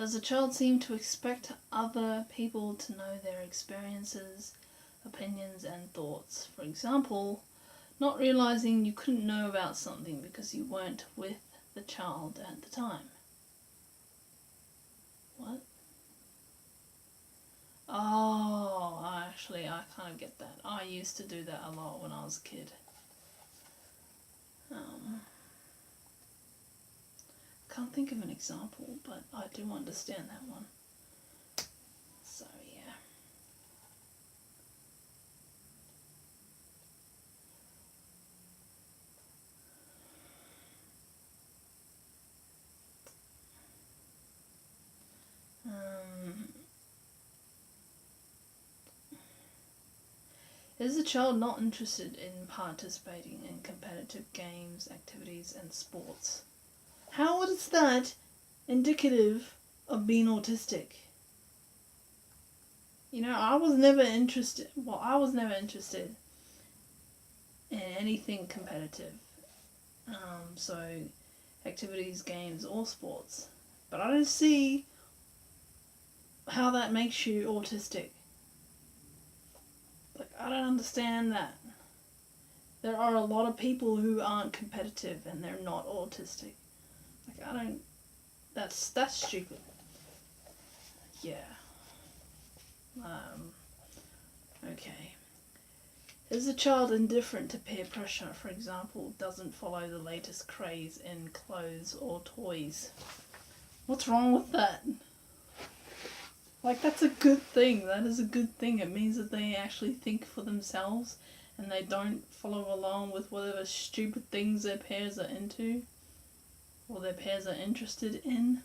Does the child seem to expect other people to know their experiences, opinions, and thoughts? For example, not realizing you couldn't know about something because you weren't with the child at the time. What? Oh, I kind of get that. I used to do that a lot when I was a kid. Can't think of an example, but I do understand that one. So yeah. Is the child not interested in participating in competitive games, activities, and sports? How is that indicative of being autistic? I was never interested. Well, I was never interested in anything competitive. So, activities, games, or sports. But I don't see how that makes you autistic. Like, I don't understand that. There are a lot of people who aren't competitive and they're not autistic. Like, I don't. That's stupid. Yeah. Okay. Is the child indifferent to peer pressure, for example, doesn't follow the latest craze in clothes or toys? What's wrong with that? Like, that's a good thing. That is a good thing. It means that they actually think for themselves and they don't follow along with whatever stupid things their peers are into or their peers are interested in.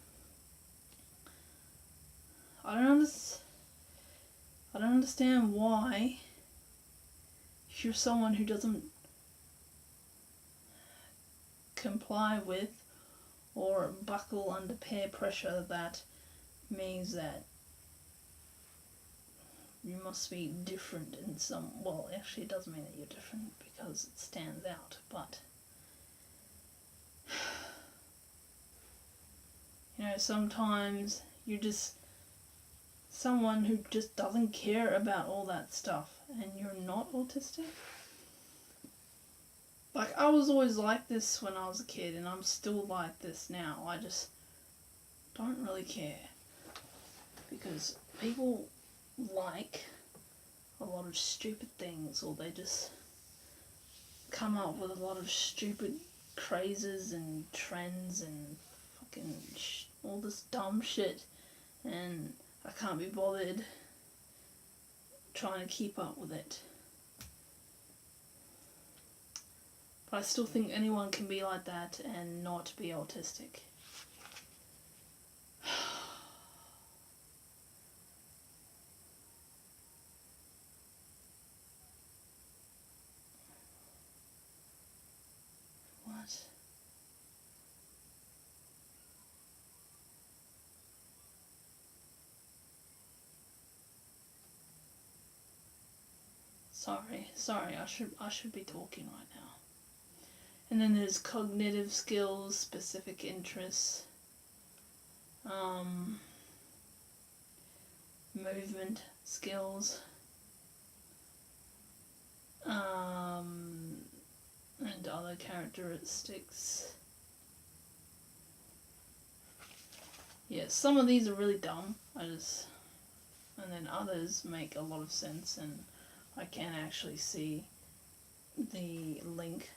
I don't understand why you're someone who doesn't comply with or buckle under peer pressure. That means that you must be different in some. Well, actually, it does mean that you're different because it stands out, but sometimes you're just someone who just doesn't care about all that stuff and you're not autistic. Like, I was always like this when I was a kid and I'm still like this now. I just don't really care because people like a lot of stupid things, or they just come up with a lot of stupid crazes and trends and fucking all this dumb shit, and I can't be bothered trying to keep up with it. But I still think anyone can be like that and not be autistic. What? Sorry, I should be talking right now. And then there's cognitive skills, specific interests, movement skills, and other characteristics. Yeah, some of these are really dumb. And then others make a lot of sense, and I can actually see the link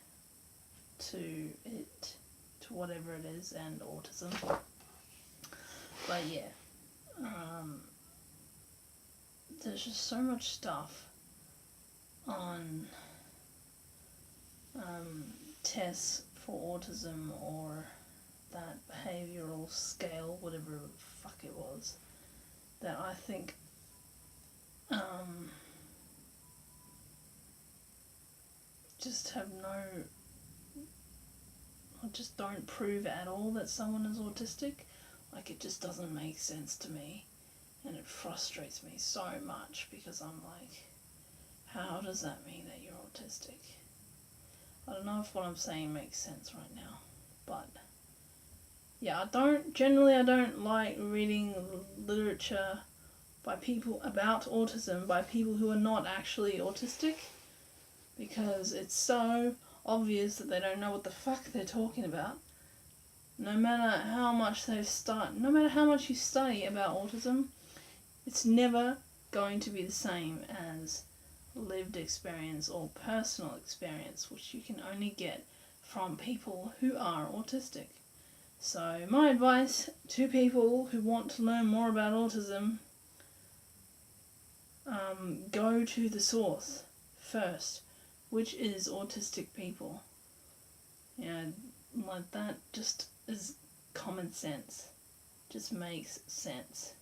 to it, to whatever it is, and autism. But yeah, there's just so much stuff on tests for autism, or that behavioural scale, whatever the fuck it was, that I think just just don't prove at all that someone is autistic. Like, it just doesn't make sense to me, and it frustrates me so much because I'm like, how does that mean that you're autistic? I don't know if what I'm saying makes sense right now, but yeah, I don't like reading literature by people about autism by people who are not actually autistic, because it's so obvious that they don't know what the fuck they're talking about. No matter how much no matter how much you study about autism, it's never going to be the same as lived experience or personal experience, which you can only get from people who are autistic. So my advice to people who want to learn more about autism, go to the source first, which is autistic people. Like that just is common sense. Just makes sense.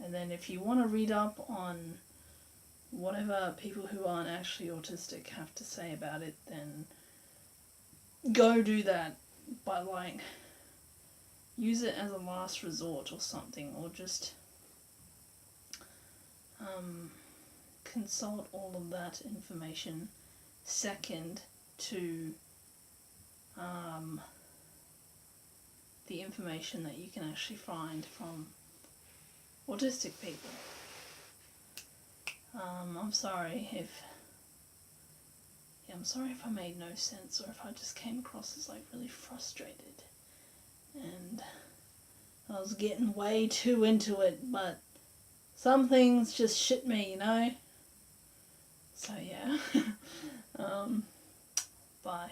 And then if you want to read up on whatever people who aren't actually autistic have to say about it, then go do that. But like, use it as a last resort or something, or just consult all of that information second to the information that you can actually find from autistic people. I'm sorry if I made no sense, or if I just came across as like really frustrated and I was getting way too into it, but some things just shit me, you know? So yeah. Bye.